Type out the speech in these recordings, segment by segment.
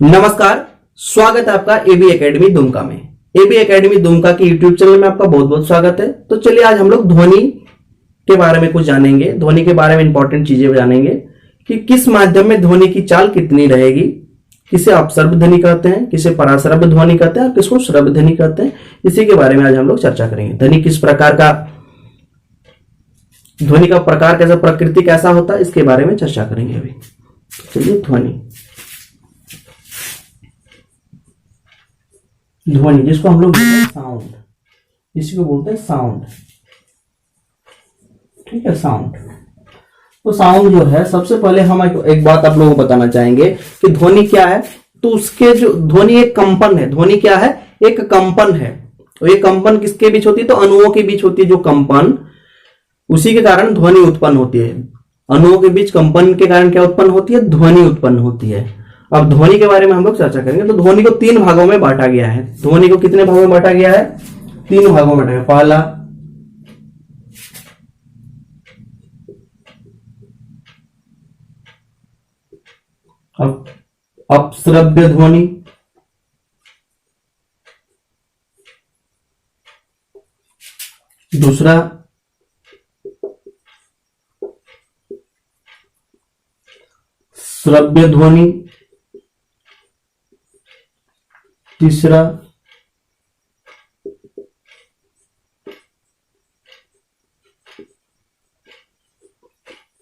नमस्कार, स्वागत है आपका एबी एकेडमी दुमका में। एबी एकेडमी दुमका की यूट्यूब चैनल में आपका बहुत बहुत स्वागत है। तो चलिए आज हम लोग ध्वनि के बारे में कुछ जानेंगे। ध्वनि के बारे में इंपॉर्टेंट चीजें जानेंगे कि किस माध्यम में ध्वनि की चाल कितनी रहेगी, किसे अपसर्प ध्वनि कहते हैं, किसे परासर्प ध्वनि कहते हैं और किसको श्रव्य ध्वनि कहते हैं। इसी के बारे में आज हम लोग चर्चा करेंगे। ध्वनि किस प्रकार का, ध्वनि का प्रकार कैसा, प्रकृति कैसा होता है, इसके बारे में चर्चा करेंगे अभी। चलिए ध्वनि जिसको हम लोग बोलते हैं साउंड, इसी को बोलते हैं साउंड। ठीक है, साउंड। तो साउंड जो है, सबसे पहले हम एक बात आप लोगों को बताना चाहेंगे कि ध्वनि क्या है। तो उसके जो ध्वनि एक कंपन है। ध्वनि क्या है? एक कंपन है। तो ये कंपन किसके बीच होती है? तो अणुओं के बीच होती है जो कंपन, उसी के कारण ध्वनि उत्पन्न होती है। अणुओं के बीच कंपन के कारण क्या उत्पन्न होती है? ध्वनि उत्पन्न होती है। अब ध्वनि के बारे में हम लोग चर्चा करेंगे। तो ध्वनि को तीन भागों में बांटा गया है। ध्वनि को कितने भागों में बांटा गया है? तीन भागों में बांटा गया। पहला अपश्रव्य ध्वनि, दूसरा श्रव्य ध्वनि, तीसरा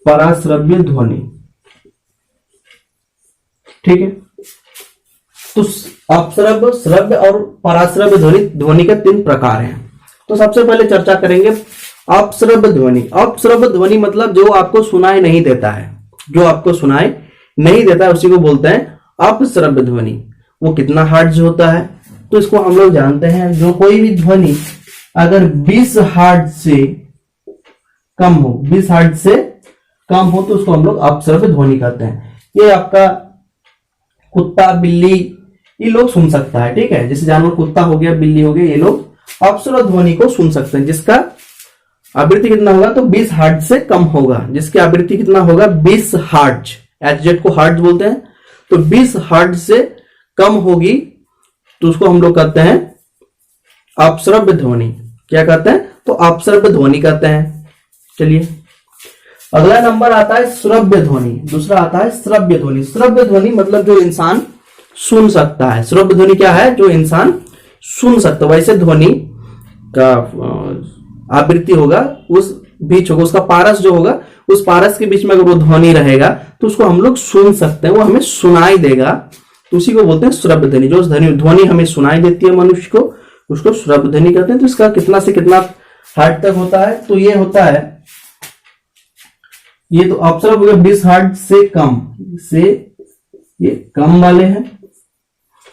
पराश्रव्य ध्वनि। ठीक है, तो अपश्रव्य, श्रव्य और पराश्रव्य ध्वनि के तीन प्रकार हैं। तो सबसे पहले चर्चा करेंगे अपश्रव्य ध्वनि। अपश्रव्य ध्वनि मतलब जो आपको सुनाई नहीं देता है, जो आपको सुनाई नहीं देता है उसी को बोलते हैं अपश्रव्य ध्वनि। वो कितना हर्ट्ज होता है? तो इसको हम लोग जानते हैं, जो कोई भी ध्वनि अगर 20 हर्ट्ज से कम हो, 20 हर्ट्ज से कम हो तो उसको हम लोग अपश्रव्य ध्वनि कहते हैं। ये आपका कुत्ता, बिल्ली, ये लोग सुन सकता है। ठीक है, जैसे जानवर कुत्ता हो गया, बिल्ली हो गया, ये लोग अपश्रव्य ध्वनि को सुन सकते हैं, जिसका आवृत्ति कितना होगा? तो 20 हर्ट्ज से कम होगा। जिसकी आवृत्ति कितना होगा? 20 हर्ट्ज। एचजेड को हर्ट्ज बोलते हैं। तो 20 हर्ट्ज से कम होगी तो उसको हम लोग कहते हैं अपश्रव्य ध्वनि। क्या कहते हैं? तो अपश्रव्य ध्वनि कहते हैं। चलिए अगला नंबर आता है श्रव्य ध्वनि। दूसरा आता है श्रव्य ध्वनि। श्रव्य ध्वनि मतलब जो इंसान सुन सकता है। श्रव्य ध्वनि क्या है? जो इंसान सुन सकता है। वैसे ध्वनि का आवृत्ति होगा, उस बीच होगा, उसका पारस जो होगा, उस पारस के बीच में अगर वो ध्वनि रहेगा तो उसको हम लोग सुन सकते हैं, वो हमें सुनाई देगा। तो उसी को बोलते हैं श्रव्य ध्वनि। जो ध्वनि हमें सुनाई देती है मनुष्य को, उसको श्रव्य ध्वनि कहते हैं। तो इसका कितना से कितना हर्ट्ज तक होता है? तो ये होता है, ये तो अपश्रव्य 20 हर्ट्ज से कम, से ये कम वाले हैं,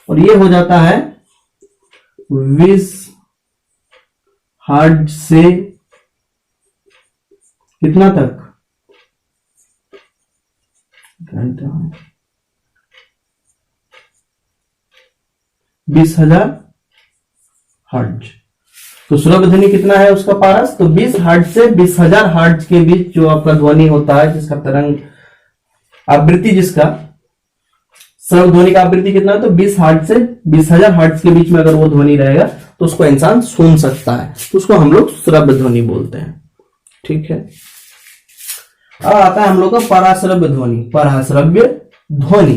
और ये हो जाता है 20 हर्ट्ज से कितना तक? 20,000 हर्ट्ज। तो श्रव्य ध्वनि कितना है उसका पारस? तो 20 हर्ट्ज से 20,000 हर्ट्ज के बीच जो आपका ध्वनि होता है, जिसका तरंग आवृत्ति, जिसका श्रव्य ध्वनि का आवृत्ति कितना है? तो 20 हर्ट्ज से 20,000 हर्ट्ज के बीच में अगर वो ध्वनि रहेगा तो उसको इंसान सुन सकता है। तो उसको हम लोग श्रव्य ध्वनि बोलते हैं। ठीक है, अब आता है हम लोग का पराश्रव्य ध्वनि। पराश्रव्य ध्वनि,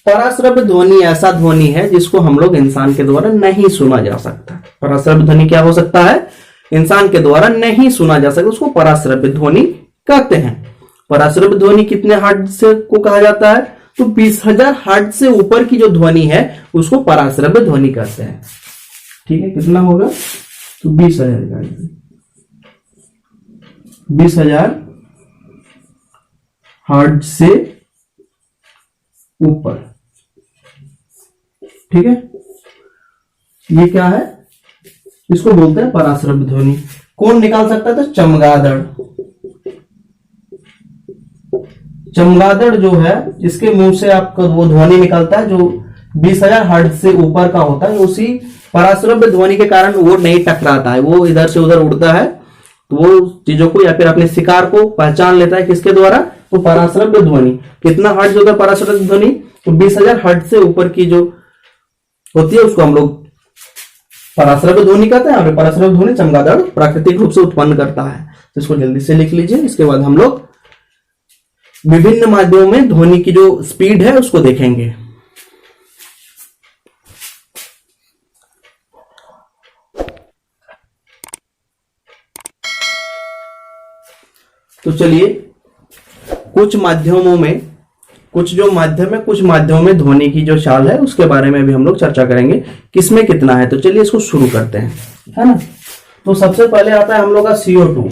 पराश्रव्य ध्वनि ऐसा ध्वनि है जिसको हम लोग इंसान के द्वारा नहीं सुना जा सकता। पराश्रव्य ध्वनि क्या हो सकता है? इंसान के द्वारा नहीं सुना जा सकता, उसको पराश्रव्य ध्वनि कहते हैं। पराश्रव्य ध्वनि कितने हर्ट्ज से को कहा जाता है? तो 20,000 हर्ट्ज से ऊपर की जो ध्वनि है उसको पराश्रव्य ध्वनि कहते हैं। ठीक है, कितना होगा? तो 20,000 हर्ट्ज से ऊपर। ठीक है, ये क्या है? इसको बोलते हैं पराश्रव्य ध्वनि। कौन निकाल सकता है? तो चमगादड़। चमगादड़ जो है, इसके मुंह से आपको वो ध्वनि निकलता है जो 20,000 हर्ट्ज से ऊपर का होता है। उसी पराश्रव्य ध्वनि के कारण वो नहीं टकराता है, वो इधर से उधर उड़ता है, तो वो चीजों को या फिर अपने शिकार को पहचान लेता है। किसके द्वारा? तो पराश्रव्य ध्वनि। कितना हर्ट्ज होता है पराश्रव्य ध्वनि? तो 20,000 हर्ट्ज से ऊपर की जो होती है उसको हम लोग पराश्रव्य ध्वनि कहते हैं, और पराश्रव्य ध्वनि चमगादड़ प्राकृतिक रूप से उत्पन्न करता है। तो इसको जल्दी से लिख लीजिए। इसके बाद हम लोग विभिन्न माध्यमों में ध्वनि की जो स्पीड है उसको देखेंगे। तो चलिए कुछ माध्यमों में, कुछ जो माध्यम है, कुछ माध्यमों में ध्वनि की जो चाल है उसके बारे में भी हम लोग चर्चा करेंगे, किसमें कितना है। तो चलिए इसको शुरू करते हैं, है ना। तो सबसे पहले आता है हम लोग का CO2।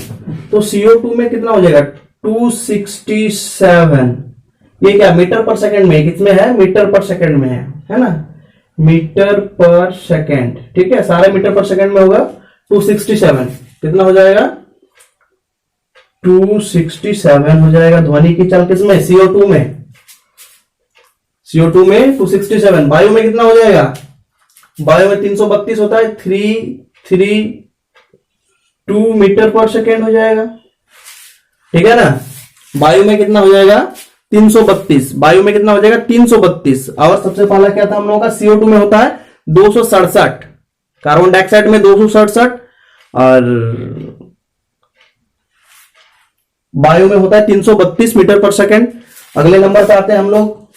तो CO2 में कितना हो जाएगा 267। ये क्या मीटर पर सेकंड में, कितने है मीटर पर सेकंड में है ना, मीटर पर सेकंड। ठीक है, सारे मीटर पर सेकंड में होगा। 267 कितना हो जाएगा 267 हो जाएगा ध्वनि की चाल किसमें CO2 में। CO2 में 267। वायु में कितना हो जाएगा, वायु में 332 होता है, 332 मीटर पर सेकेंड हो जाएगा। ठीक है ना, वायु में कितना हो जाएगा 332, वायु में कितना हो जाएगा 332। और सबसे पहला क्या था हम लोगों का CO2 में होता है 267, कार्बन डाइऑक्साइड में 267 और वायु में होता है 332 मीटर पर सेकेंड। अगले नंबर पे आते हैं हम लोग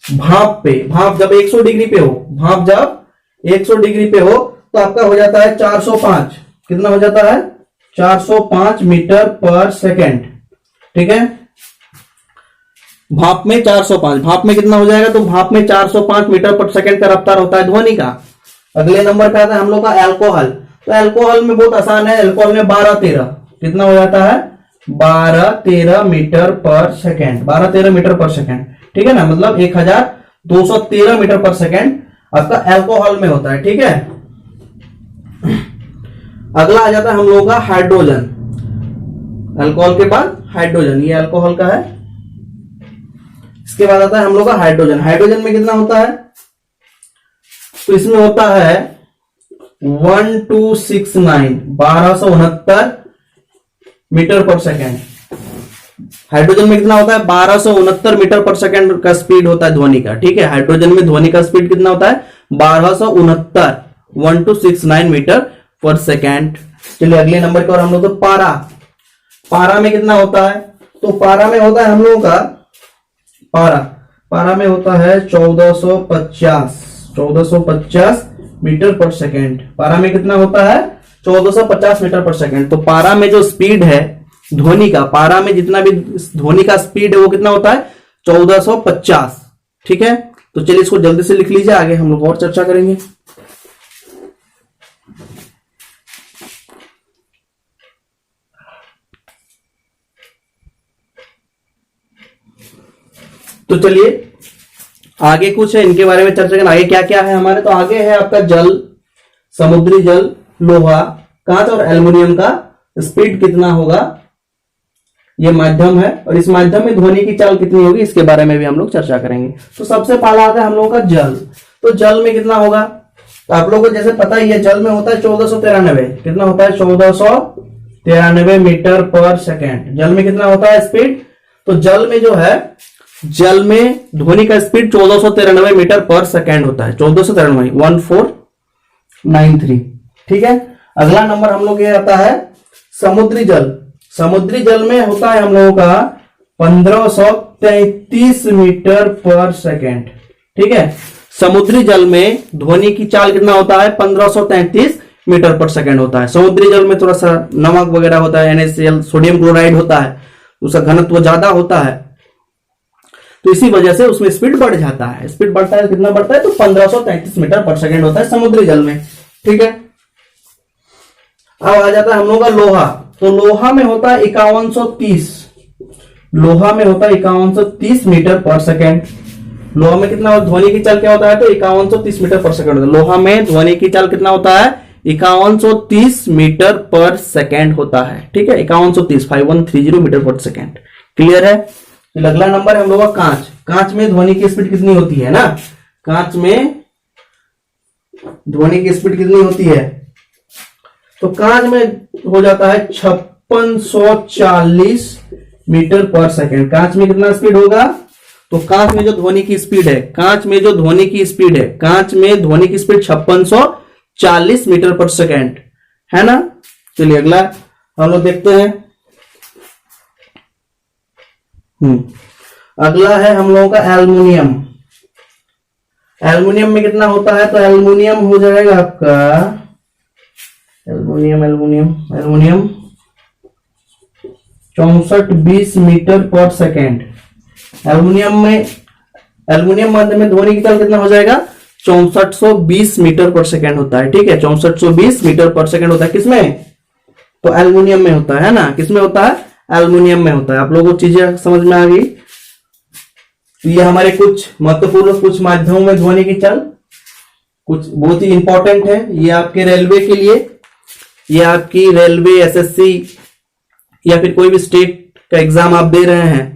भाप पे। भाप जब 100 डिग्री पे हो, भाप जब 100 डिग्री पे हो तो आपका हो जाता है 405। कितना हो जाता है 405 मीटर पर सेकेंड। ठीक है, भाप में 405, भाप में कितना हो जाएगा, तो भाप में 405 मीटर पर सेकेंड का रफ्तार होता है ध्वनि का। अगले नंबर पे आता है हम लोग का अल्कोहल। तो अल्कोहल में बहुत आसान है, अल्कोहल में 12-13 कितना हो जाता है 12-13 मीटर पर सेकेंड, 12-13 मीटर पर सेकेंड। ठीक है ना, मतलब 1213 मीटर पर सेकेंड आपका अल्कोहल में होता है। ठीक है, अगला आ जाता है हम लोगों का हाइड्रोजन। अल्कोहल के बाद हाइड्रोजन, ये अल्कोहल का है। इसके बाद आता है हम लोग का हाइड्रोजन। हाइड्रोजन में कितना होता है, तो इसमें होता है 1269 मीटर पर सेकेंड। हाइड्रोजन में कितना होता है 1269 मीटर पर सेकेंड का स्पीड होता है ध्वनि का। ठीक है, हाइड्रोजन में ध्वनि का स्पीड कितना होता है 1269 मीटर पर सेकेंड। चलिए अगले नंबर पर हम लोग तो पारा। पारा में कितना होता है, तो पारा में होता है हम लोगों का पारा में होता है 1450 मीटर पर सेकेंड। पारा में कितना होता है 1450 मीटर पर सेकेंड। तो पारा में जो स्पीड है ध्वनि का, पारा में जितना भी ध्वनि का स्पीड है वो कितना होता है 1450। ठीक है, तो चलिए इसको जल्दी से लिख लीजिए, आगे हम लोग और चर्चा करेंगे। तो चलिए आगे कुछ है इनके बारे में चर्चा करना। आगे क्या क्या है हमारे, तो आगे है आपका जल, समुद्री जल, लोहा, कांच और एल्युमिनियम का स्पीड कितना होगा, ये माध्यम है। और इस माध्यम में ध्वनि की चाल कितनी होगी इसके बारे में भी हम लोग चर्चा करेंगे। तो सबसे पहला आता है हम लोगों का जल। तो जल में कितना होगा, तो आप लोगों को जैसे पता ही है जल में होता है 1493। कितना होता है 1493 मीटर पर सेकेंड। जल में कितना होता है स्पीड, तो जल में जो है, जल में ध्वनि का स्पीड 1493 मीटर पर सेकेंड होता है। 1493 ठीक है। अगला नंबर हम लोग ये आता है समुद्री जल। समुद्री जल में होता है हम लोगों का 1533 मीटर पर सेकेंड। ठीक है, समुद्री जल में ध्वनि की चाल कितना होता है 1533 मीटर पर सेकेंड होता है। समुद्री जल में थोड़ा सा नमक वगैरह होता है, NaCl, सोडियम क्लोराइड होता है, उसका घनत्व ज्यादा होता है, तो इसी वजह से उसमें स्पीड बढ़ जाता है। स्पीड बढ़ता है, कितना बढ़ता है, तो 1533 मीटर पर सेकेंड होता है समुद्री जल में। ठीक है, अब आ जाता है हम लोग का लोहा। तो लोहा में होता है 5130। लोहा में होता है 5130 मीटर पर सेकेंड। लोहा में कितना ध्वनि की चाल क्या होता है, तो 5130 मीटर पर सेकेंड होता है। लोहा में ध्वनि की चाल कितना होता है 5130 मीटर पर सेकेंड होता है। ठीक है, 5130 मीटर पर सेकेंड। क्लियर है। अगला नंबर है हम लोग का कांच। कांच में ध्वनि की स्पीड कितनी होती है ना, कांच में ध्वनि की स्पीड कितनी होती है, तो कांच में हो जाता है 5640 मीटर पर सेकेंड। कांच में कितना स्पीड होगा तो कांच में जो ध्वनि की स्पीड है, कांच में जो ध्वनि की स्पीड है, कांच में ध्वनि की स्पीड 5640 मीटर पर सेकेंड है ना। चलिए अगला हम लोग देखते हैं। अगला है हम लोगों का एल्युमिनियम। एल्युमिनियम में कितना होता है, तो एल्युमिनियम हो जाएगा आपका एल्युमिनियम 6420 मीटर पर सेकेंड। एल्युमिनियम माध्यम में ध्वनि की चाल कितना हो जाएगा, 6420 मीटर पर सेकेंड होता है। ठीक है, 6420 मीटर पर सेकेंड होता है किसमें, तो एल्युमिनियम में होता है ना। किसमें होता है, एल्युमिनियम में होता है। आप लोगों को चीजें समझ में आ गई। ये हमारे कुछ महत्वपूर्ण कुछ माध्यमों में ध्वनि की चाल कुछ बहुत ही इंपॉर्टेंट है। ये आपके रेलवे के लिए, ये आपकी रेलवे एसएससी या फिर कोई भी स्टेट का एग्जाम आप दे रहे हैं,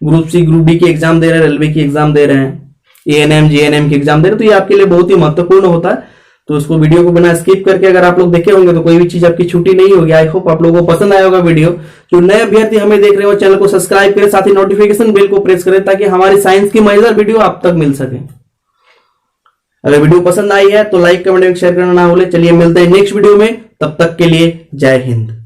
ग्रुप सी ग्रुप डी की एग्जाम दे रहे हैं, रेलवे की एग्जाम दे रहे हैं, एएनएम जीएनएम की एग्जाम दे रहे हैं, तो ये आपके लिए बहुत ही महत्वपूर्ण होता है। तो उसको वीडियो को बिना स्किप करके अगर आप लोग देखे होंगे तो कोई भी चीज आपकी छूटी नहीं होगी। आई होप आप लोगों को पसंद आया होगा वीडियो। जो नए अभ्यर्थी हमें देख रहे हो चैनल को सब्सक्राइब करें, साथ ही नोटिफिकेशन बेल को प्रेस करें ताकि हमारी साइंस की मजेदार वीडियो आप तक मिल सके। अगर वीडियो पसंद आई है तो लाइक कमेंट शेयर करना ना भूले। चलिए मिलते हैं नेक्स्ट वीडियो में, तब तक के लिए जय हिंद।